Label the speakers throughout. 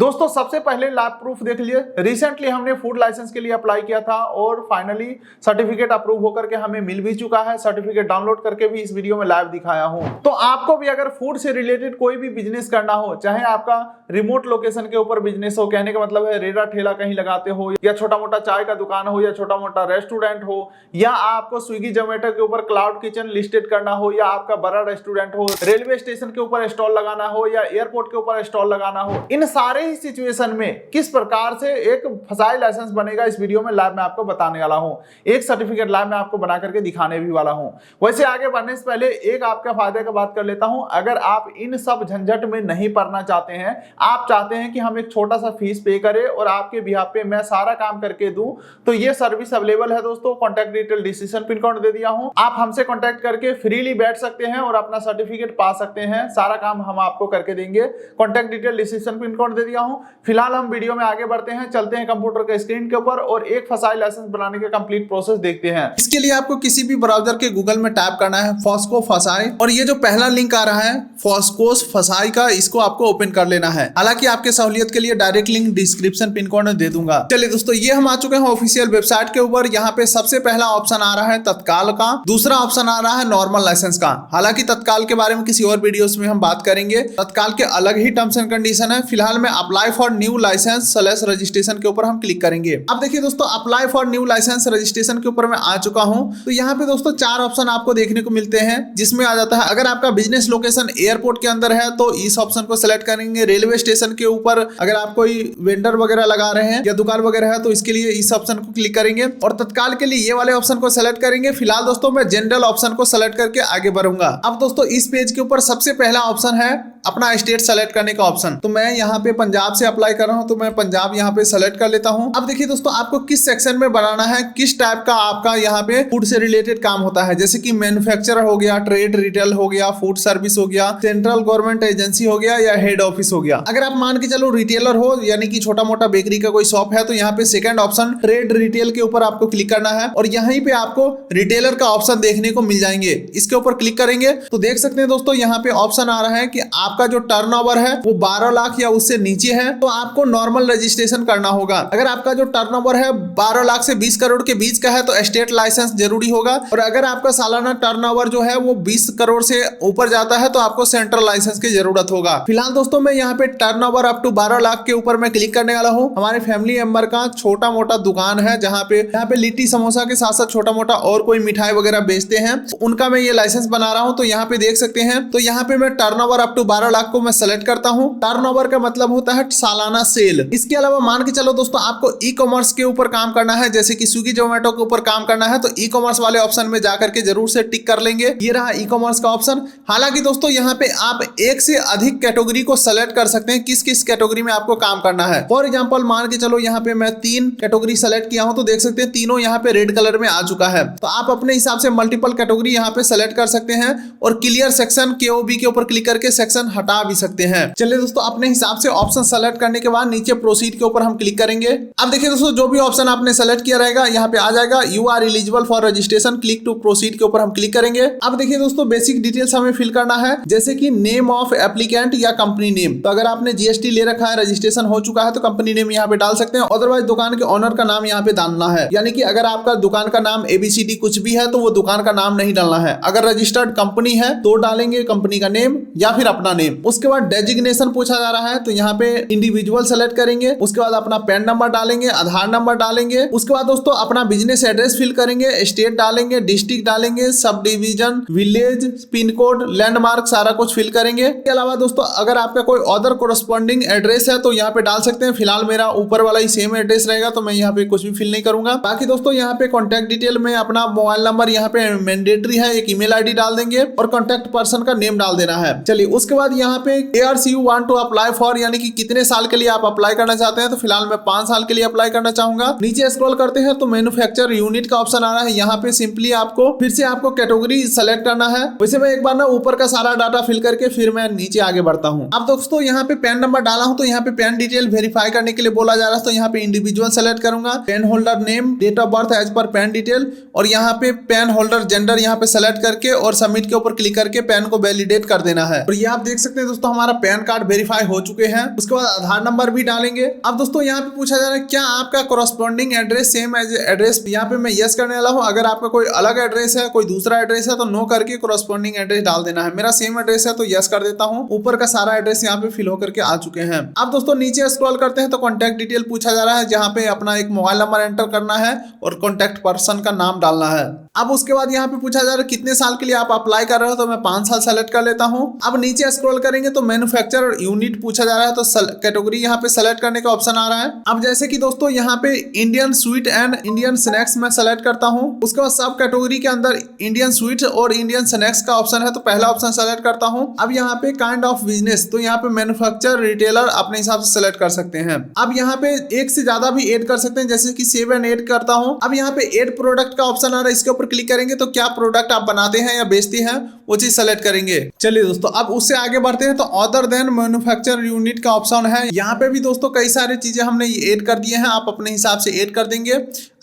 Speaker 1: दोस्तों सबसे पहले लाइव प्रूफ देख लीजिए। रिसेंटली हमने फूड लाइसेंस के लिए अप्लाई किया था और फाइनली सर्टिफिकेट अप्रूव होकर के हमें मिल भी चुका है। सर्टिफिकेट डाउनलोड करके भी इस वीडियो में लाइव दिखाया हूं। तो आपको भी अगर फूड से रिलेटेड कोई भी बिजनेस करना हो, चाहे आपका रिमोट लोकेशन के ऊपर बिजनेस हो, कहने का मतलब है रेड़ा ठेला कहीं लगाते हो, या छोटा मोटा चाय का दुकान हो, या छोटा मोटा रेस्टोरेंट हो, या आपको स्विगी जोमेटो के ऊपर क्लाउड किचन लिस्टेड करना हो, या आपका बड़ा रेस्टोरेंट हो, रेलवे स्टेशन के ऊपर स्टॉल लगाना हो, या एयरपोर्ट के ऊपर स्टॉल लगाना हो, इन सारे ही सिचुएशन में किस प्रकार से एक फसाई लाइसेंस बनेगा इस वीडियो में लाइव में आपको बताने वाला हूं। एक सर्टिफिकेट लाइव में आपको बना करके दिखाने भी वाला हूं। वैसे आगे बढ़ने से पहले एक आपका फायदे का बात कर लेता हूं। अगर आप इन सब झंझट में नहीं पड़ना चाहते हैं, आप चाहते हैं कि हम एक छोटा सा फीस पे करें और आपके बिहाफ पे मैं सारा काम करके दूं, तो ये सर्विस अवेलेबल है दोस्तों। Contact detail description pin code दे दिया हूं, आप हमसे कॉन्टैक्ट करके फ्रीली बैठ सकते हैं और अपना सर्टिफिकेट पा सकते हैं। सारा काम हम आपको करके देंगे। Contact detail description pin code दे दिया हूं। फिलहाल हम वीडियो में आगे बढ़ते हैं, चलते हैं कंप्यूटर के स्क्रीन के ऊपर और एक फसाई लाइसेंस बनाने के कंप्लीट प्रोसेस देखते हैं।
Speaker 2: इसके लिए आपको किसी भी ब्राउजर के गूगल में टाइप करना है फॉस्को फसाई, और ये जो पहला लिंक आ रहा है फॉस्कोस फसाई का, इसको आपको ओपन कर लेना है। हालांकि आपके सहूलियत के लिए direct link description pin code में दे दूंगा। चलिए दोस्तों, ये हम आ चुके हैं ऑफिशियल वेबसाइट के ऊपर। यहाँ पे सबसे पहला ऑप्शन आ रहा है तत्काल का, दूसरा ऑप्शन आ रहा है नॉर्मल लाइसेंस का। हालांकि तत्काल के बारे में किसी और वीडियोस में हम बात करेंगे। तत्काल के अलग ही टर्म्स एंड कंडीशन है। फिलहाल में apply for new licence registration के ऊपर हम क्लिक करेंगे। अब देखिए दोस्तों, apply for new licence registration के ऊपर मैं आ चुका हूं। तो यहाँ पे दोस्तों 4 ऑप्शन आपको देखने को मिलते हैं, जिसमें आ जाता है अगर आपका बिजनेस लोकेशन एयरपोर्ट के अंदर है तो इस ऑप्शन को सिलेक्ट करेंगे। रेलवे स्टेशन के ऊपर अगर आप कोई वेंडर वगैरह लगा रहे हैं या दुकान वगैरह है तो इसके लिए इस ऑप्शन को क्लिक करेंगे, और तत्काल के लिए ये वाले ऑप्शन को सिलेक्ट करेंगे। फिलहाल दोस्तों मैं जनरल ऑप्शन को सिलेक्ट करके आगे बढ़ूंगा। अब दोस्तों इस पेज के ऊपर सबसे पहला ऑप्शन है अपना स्टेट सेलेक्ट करने का ऑप्शन। तो मैं यहाँ पे पंजाब से अप्लाई कर रहा हूँ, तो मैं पंजाब यहाँ पे सेलेक्ट कर लेता हूँ। अब देखिए दोस्तों, आपको किस सेक्शन में बनाना है, किस टाइप का आपका यहाँ पे फूड से रिलेटेड काम होता है, जैसे कि मैन्युफैक्चरर हो गया, ट्रेड रिटेल हो गया, फूड सर्विस हो गया, सेंट्रल गवर्नमेंट एजेंसी हो गया, या हेड ऑफिस हो गया। अगर आप मान के चलो रिटेलर हो, यानी कि छोटा मोटा बेकरी का कोई शॉप है, तो यहाँ पे सेकंड ऑप्शन ट्रेड रिटेल के ऊपर आपको क्लिक करना है, और यहीं पे आपको रिटेलर का ऑप्शन देखने को मिल जाएंगे। इसके ऊपर क्लिक करेंगे तो देख सकते हैं दोस्तों, यहाँ पे ऑप्शन आ रहा है कि आपका जो टर्नओवर है वो 12 लाख या उससे नीचे है तो आपको नॉर्मल रजिस्ट्रेशन करना होगा। अगर आपका जो टर्नओवर है 12 लाख से 20 करोड़ के बीच का है तो स्टेट लाइसेंस जरूरी होगा, और अगर आपका सालाना टर्नओवर जो है वो 20 करोड़ से ऊपर जाता है तो आपको सेंट्रल लाइसेंस की जरूरत होगा। फिलहाल दोस्तों मैं यहाँ पे टर्नओवर अप टू 12 लाख के ऊपर मैं क्लिक करने वाला हूँ। हमारे फैमिली मेंबर का छोटा मोटा दुकान है, जहाँ पे लिट्टी समोसा के साथ साथ छोटा मोटा और कोई मिठाई वगैरह बेचते हैं, उनका मैं ये लाइसेंस बना रहा हूँ। तो यहाँ पे देख सकते हैं, तो यहाँ पे मैं टर्नओवर अप टू 12 लाख को मैं सेलेक्ट करता हूं। टर्नओवर का मतलब होता है सालाना सेल। इसके अलावा मान के चलो दोस्तों, आपको ई कॉमर्स के ऊपर काम करना है, जैसे कि स्विगी जोमेटो के ऊपर काम करना है, तो ई कॉमर्स वाले ऑप्शन में जाकर के जरूर से टिक कर लेंगे। ये रहा ई कॉमर्स का ऑप्शन। हालांकि दोस्तों यहाँ पे आप एक से अधिक कैटेगरी को सेलेक्ट कर सकते हैं, किस किस कैटेगरी में आपको काम करना है। फॉर एग्जाम्पल मान के चलो यहाँ पे मैं 3 कैटेगरी सेलेक्ट किया हूं, तो देख सकते हैं तीनों यहाँ पे रेड कलर में आ चुका है। तो आप अपने हिसाब से मल्टीपल कैटेगरी यहाँ पे सेलेक्ट कर सकते हैं, और क्लियर सेक्शन KOB के ऊपर क्लिक करके सेक्शन हटा भी सकते हैं। चलिए दोस्तों, अपने हिसाब से ऑप्शन सेलेक्ट करने के बाद नीचे प्रोसीड के ऊपर हम क्लिक करेंगे। अब देखिए दोस्तों, जो भी ऑप्शन आपने सेलेक्ट किया रहेगा यहाँ पे आ जाएगा you are eligible for registration, click to proceed के ऊपर हम क्लिक करेंगे। अब देखिए दोस्तों, बेसिक डिटेल्स हमें फिल करना है, जैसे कि नेम ऑफ एप्लीकेंट या कंपनी नेम। तो अगर आपने GST ले रखा है, रजिस्ट्रेशन हो चुका है, तो कंपनी नेम यहाँ पे डाल सकते हैं। अदरवाइज दुकान के ओनर का नाम यहाँ पे डालना है, यानी कि अगर आपका दुकान का नाम ABCD कुछ भी है तो वो दुकान का नाम नहीं डालना है। अगर रजिस्टर्ड कंपनी है तो डालेंगे कंपनी का नेम या फिर अपना नेम। उसके बाद डेजिग्नेशन पूछा जा रहा है, तो यहाँ पे इंडिविजुअल सेलेक्ट करेंगे। उसके बाद अपना पैन नंबर डालेंगे, आधार नंबर डालेंगे। उसके बाद दोस्तों अपना बिजनेस एड्रेस फिल करेंगे, स्टेट डालेंगे, डिस्ट्रिक्ट डालेंगे, sub division, village, pin code, landmark, सारा कुछ फिल करेंगे। इसके अलावा दोस्तों अगर आपका कोई अदर कोरस्पॉन्डिंग एड्रेस है तो यहाँ पे डाल सकते हैं। फिलहाल मेरा ऊपर वाला ही सेम एड्रेस रहेगा, तो मैं यहाँ पे कुछ भी फिल नहीं करूंगा। बाकी दोस्तों यहाँ पे कॉन्टैक्ट डिटेल में अपना मोबाइल नंबर यहाँ पे मैंडेटरी है, एक ईमेल ID डाल देंगे, और कॉन्टैक्ट पर्सन का नेम डाल देना है। चलिए उसके बाद यहाँ पे years you want to apply for, यानी कि कितने साल के लिए आप अप्लाई करना चाहते हैं। तो फिलहाल मैं 5 साल के लिए अप्लाई करना चाहूंगा। नीचे स्क्रॉल करते हैं तो मैन्युफैक्चर यूनिट का ऑप्शन आ रहा है। यहाँ पे सिंपली आपको फिर से आपको कैटेगरी सेलेक्ट करना है। वैसे मैं एक बार ना ऊपर का सारा डाटा फिल करके फिर मैं नीचे आगे बढ़ता हूँ। अब दोस्तों यहाँ पे पैन नंबर डाला हूँ, तो यहाँ पे पैन डिटेल वेरीफाई करने के लिए बोला जा रहा है। तो यहाँ पे इंडिविजुअल सेलेक्ट करूंगा, PAN holder name, date of birth as पर पैन डिटेल, और यहाँ पे पैन होल्डर जेंडर यहाँ पे सेलेक्ट करके और सबमिट के ऊपर क्लिक करके पैन को वैलिडेट कर देना है। और ये आप देख सकते हैं दोस्तों हमारा पैन कार्ड वेरीफाई हो चुके हैं। उसके बाद आधार नंबर भी डालेंगे। अब दोस्तों यहाँ पे पूछा जा रहा है क्या आपका corresponding address same as address, यहाँ पे मैं यस करने वाला हूँ। अगर आपका कोई अलग एड्रेस है, कोई दूसरा एड्रेस है तो नो करके कॉरस्पॉन्डिंग एड्रेस डाल देना है। मेरा सेम एड्रेस है तो यस कर देता हूँ। ऊपर का सारा एड्रेस यहाँ पे फिल होकर के आ चुके हैं। अब दोस्तों नीचे स्क्रॉल करते हैं तो कॉन्टैक्ट डिटेल पूछा जा रहा है, जहाँ पे अपना एक मोबाइल नंबर एंटर करना है और कॉन्टैक्ट पर्सन का नाम डालना है। अब उसके बाद यहाँ पे पूछा जा रहा है कितने साल के लिए आप अप्लाई कर रहे हो, तो मैं 5 साल सेलेक्ट कर लेता हूँ। अब नीचे स्क्रॉल करेंगे तो मैन्युफैक्चरर यूनिट पूछा जा रहा है, तो कैटेगरी यहाँ पे सेलेक्ट करने का ऑप्शन आ रहा है। अब जैसे कि दोस्तों यहाँ पे Indian sweet and Indian snacks में सेलेक्ट करता हूँ। उसके बाद सब कैटेगरी के अंदर इंडियन स्वीट और इंडियन स्नैक्स का ऑप्शन है, तो पहला ऑप्शन सेलेक्ट करता हूँ। अब यहाँ पे काइंड ऑफ बिजनेस, तो यहाँ पे मैन्युफैक्चरर रिटेलर अपने हिसाब से सेलेक्ट कर सकते हैं। अब यहाँ पे एक से ज्यादा भी ऐड कर सकते हैं, जैसे कि सेव एंड ऐड करता हूँ। अब यहाँ पे ऐड प्रोडक्ट का ऑप्शन आ रहा है, इसके ऊपर क्लिक करेंगे तो क्या प्रोडक्ट आप बनाते हैं या बेचते हैं वो चीज सेलेक्ट करेंगे। चलिए दोस्तों अब उससे आगे बढ़ते हैं तो अदर देन मैन्युफैक्चरर यूनिट का ऑप्शन है। यहाँ पे भी दोस्तों कई सारी चीजें हमने ऐड कर दिए हैं, आप अपने हिसाब से ऐड कर देंगे।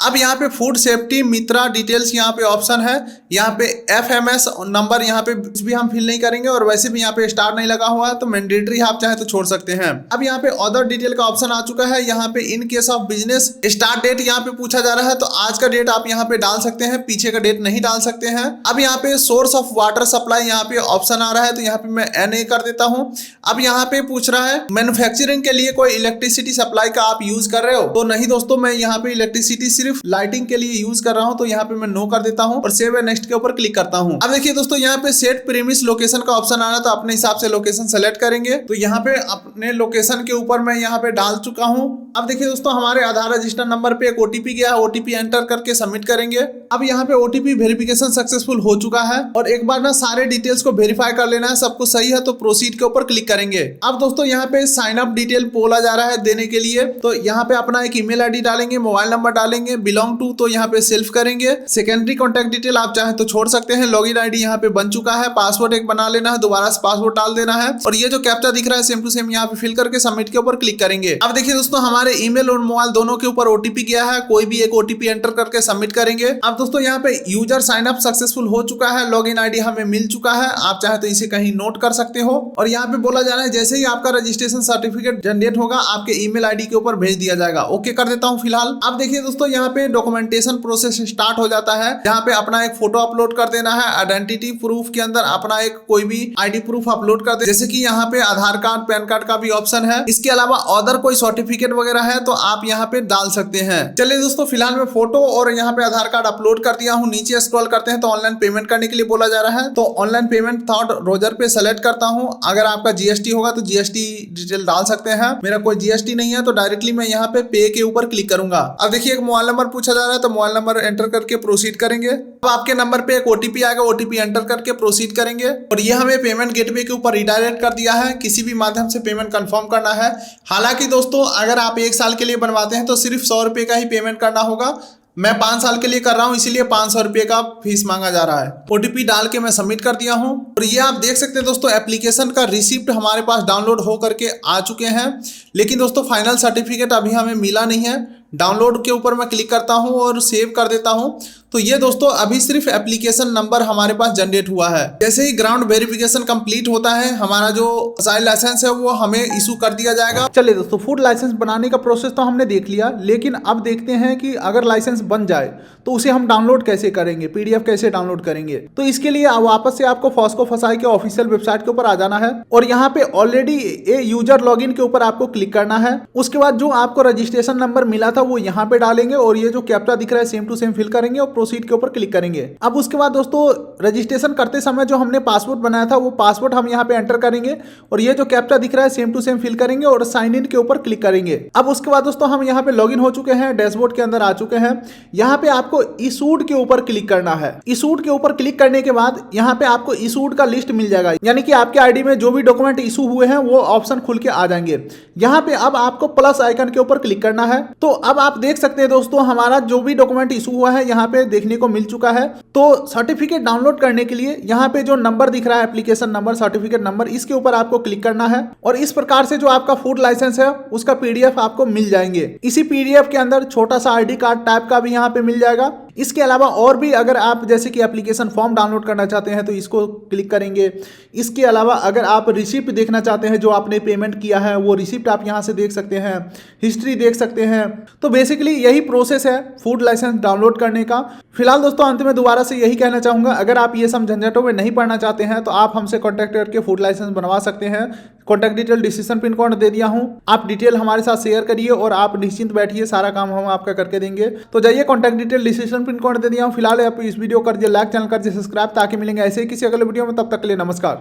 Speaker 2: अब यहाँ पे फूड सेफ्टी मित्रा डिटेल्स यहाँ पे ऑप्शन है। यहाँ पे FMS नंबर यहाँ पे कुछ भी हम फिल नहीं करेंगे और वैसे भी यहाँ पे स्टार नहीं लगा हुआ है, तो मैंडेटरी आप चाहे तो छोड़ सकते हैं। अब यहाँ पे अदर डिटेल का ऑप्शन आ चुका है। यहाँ पे in case of business start date यहाँ पे पूछा जा रहा है, तो आज का डेट आप यहाँ पे डाल सकते हैं, पीछे का डेट नहीं डाल सकते हैं। अब यहाँ पे सोर्स ऑफ वाटर सप्लाई यहाँ पे ऑप्शन आ रहा है, तो यहाँ पे मैं NA कर देता हूँ। अब यहाँ पे पूछ रहा है मैन्युफैक्चरिंग के लिए कोई इलेक्ट्रिसिटी सप्लाई का आप यूज कर रहे हो, तो नहीं दोस्तों मैं यहाँ पे इलेक्ट्रिसिटी सिर्फ लाइटिंग के लिए यूज कर रहा हूँ, तो यहाँ पे मैं नो कर देता हूँ और सेव एंड नेक्स्ट के ऊपर क्लिक करता हूँ। अब देखिए दोस्तों यहाँ पे सेट प्रीमिस लोकेशन का ऑप्शन आ रहा है, तो अपने हिसाब से लोकेशन सेलेक्ट करेंगे। तो यहाँ पे अपने लोकेशन के ऊपर मैं यहाँ पे डाल चुका हूँ। अब देखिए दोस्तों हमारे आधार रजिस्टर नंबर पे एक OTP गया, OTP एंटर करके सबमिट करेंगे। अब यहाँ पे OTP वेरिफिकेशन सक्सेसफुल हो चुका है और एक बार ना सारे डिटेल्स को वेरीफाई कर लेना है, सब कुछ सही है तो प्रोसीड के ऊपर क्लिक करेंगे। अब दोस्तों यहाँ पे साइन अप डिटेल बोला जा रहा है देने के लिए, तो यहाँ पे अपना एक ईमेल आईडी डालेंगे, मोबाइल नंबर डालेंगे, बिलोंग टू तो यहाँ पे सेल्फ करेंगे, सेकेंडरी कॉन्टैक्ट डिटेल आप चाहे तो छोड़ सकते हैं, लॉगिन आईडी यहाँ पे बन चुका है, पासवर्ड एक बना लेना है, दोबारा से पासवर्ड डाल देना है और ये जो कैप्चा दिख रहा है सेम टू सेम यहाँ पे फिल करके सबमिट के ऊपर क्लिक करेंगे। अब देखिए दोस्तों हमारे ईमेल और मोबाइल दोनों के ऊपर OTP गया है, कोई भी एक OTP एंटर करके सबमिट करेंगे। अब दोस्तों यहाँ पे यूजर साइन अप सक्सेसफुल हो चुका है, लॉगिन आईडी हमें मिल चुका है, आप चाहे तो इसे कहीं नोट कर सकते हो। और यहाँ पे बोला जा रहा है जैसे ही आपका रजिस्ट्रेशन सर्टिफिकेट जनरेट होगा आपके ईमेल आईडी के ऊपर भेज दिया जाएगा। ओके कर देता हूँ फिलहाल। अब देखिए दोस्तों यहाँ पे डॉक्यूमेंटेशन प्रोसेस स्टार्ट हो जाता है, जहाँ पे अपना एक फोटो अपलोड कर देना है, आइडेंटिटी प्रूफ के अंदर अपना एक कोई भी ID प्रूफ अपलोड कर दे, जैसे कि यहाँ पे आधार कार्ड पैन कार्ड का भी ऑप्शन है। इसके अलावा अदर कोई सर्टिफिकेट वगैरह है तो आप यहाँ पे डाल सकते हैं। चलिए दोस्तों फिलहाल मैं फोटो और यहाँ पे आधार कार्ड अपलोड कर दिया हूँ। नीचे स्क्रॉल करते हैं तो ऑनलाइन पेमेंट करने के लिए बोला जा रहा है, तो ऑनलाइन पेमेंट थॉट रोजर पे सेलेक्ट करता हूँ। अगर आपका GST होगा तो GST डिटेल डाल सकते हैं, मेरा कोई GST नहीं है तो डायरेक्टली मैं यहाँ पे पे के ऊपर क्लिक करूंगा। अब देखिए एक मोबाइल नंबर पूछा जा रहा है, तो मोबाइल नंबर एंटर करके प्रोसीड करेंगे। अब आपके नंबर पे एक OTP आएगा, OTP एंटर करके प्रोसीड करेंगे और ये हमें पेमेंट गेटवे के ऊपर रिडायरेक्ट कर दिया है, किसी भी माध्यम से पेमेंट कंफर्म करना है। हालांकि दोस्तों अगर आप 1 साल के लिए बनवाते हैं तो सिर्फ 100 रुपये का ही पेमेंट करना होगा। मैं 5 साल के लिए कर रहा हूं इसीलिए 500 रुपये का फीस मांगा जा रहा है। OTP डाल के मैं सबमिट कर दिया हूं और ये आप देख सकते हैं दोस्तों एप्लीकेशन का रिसिप्ट हमारे पास डाउनलोड हो करके आ चुके हैं, लेकिन दोस्तों फाइनल सर्टिफिकेट अभी हमें मिला नहीं है। डाउनलोड के ऊपर मैं क्लिक करता हूं और सेव कर देता हूं, तो ये दोस्तों अभी सिर्फ एप्लीकेशन नंबर हमारे पास जनरेट हुआ है। जैसे ही ग्राउंड वेरिफिकेशन कंप्लीट होता है हमारा जो फसाई लाइसेंस है वो हमें इशू कर दिया जाएगा।
Speaker 1: चलिए दोस्तों फूड लाइसेंस बनाने का प्रोसेस तो हमने देख लिया, लेकिन अब देखते हैं कि अगर लाइसेंस बन जाए तो उसे हम डाउनलोड कैसे करेंगे, PDF कैसे डाउनलोड करेंगे। तो इसके लिए वापस से आपको फॉस्को फसाई के ऑफिशियल वेबसाइट के ऊपर आ जाना है और यहाँ पे ऑलरेडी यूजर लॉगिन के ऊपर आपको क्लिक करना है। उसके बाद जो आपको रजिस्ट्रेशन नंबर मिला था वो यहाँ पे डालेंगे और ये जो कैप्चा दिख रहा है सेम टू सेम फिल करेंगे और प्रोसीड के ऊपर क्लिक करेंगे। अब उसके बाद दोस्तों रजिस्ट्रेशन करते समय जो हमने पासवर्ड बनाया था वो पासवर्ड हम यहाँ पे एंटर करेंगे और ये जो कैप्चा दिख रहा है सेम टू सेम फिल करेंगे और साइन इन के ऊपर क्लिक करेंगे। अब उसके बाद दोस्तों हम यहाँ पे लॉगिन हो चुके हैं, डैशबोर्ड के अंदर आ चुके हैं। यहाँ पे आपको इशूड के ऊपर क्लिक करना है। इशूड के ऊपर क्लिक करने के बाद यहाँ पे आपको इशूड का लिस्ट मिल जाएगा, यानी कि आपके आईडी में जो भी डॉक्यूमेंट इशू हुए हैं वो ऑप्शन खुल के आ जाएंगे। यहाँ पे अब आपको प्लस आइकन के ऊपर क्लिक करना है। तो अब आप देख सकते हैं दोस्तों हमारा जो भी डॉक्यूमेंट इशू हुआ है यहाँ पे देखने को मिल चुका है। तो सर्टिफिकेट डाउनलोड करने के लिए यहाँ पे जो नंबर दिख रहा है एप्लीकेशन नंबर, सर्टिफिकेट नंबर, इसके ऊपर आपको क्लिक करना है और इस प्रकार से जो आपका फूड लाइसेंस है उसका PDF आपको मिल जाएंगे। इसी PDF के अंदर छोटा सा ID कार्ड टाइप का भी यहाँ पे मिल जाएगा।
Speaker 2: इसके अलावा और भी अगर आप जैसे कि एप्लीकेशन फॉर्म डाउनलोड करना चाहते हैं तो इसको क्लिक करेंगे। इसके अलावा अगर आप रिसिप्ट देखना चाहते हैं, जो आपने पेमेंट किया है वो रिसिप्ट आप यहाँ से देख सकते हैं, हिस्ट्री देख सकते हैं। तो बेसिकली यही प्रोसेस है फूड लाइसेंस डाउनलोड करने का। फिलहाल दोस्तों अंत में दोबारा से यही कहना चाहूंगा, अगर आप ये सब झंझटों में नहीं पड़ना चाहते हैं तो आप हमसे कॉन्टैक्ट करके फूड लाइसेंस बनवा सकते हैं। Contact detail description pin code दे दिया हूं, आप डिटेल हमारे साथ शेयर करिए और आप निश्चिंत बैठिए, सारा काम हम आपका करके देंगे। तो जाइए, contact detail description pin code दे दिया हूं। फिलहाल आप इस वीडियो कर दिए लाइक, चैनल कर दिए सब्सक्राइब, ताकि मिलेंगे ऐसे ही किसी अगले वीडियो में। तब तक के लिए नमस्कार।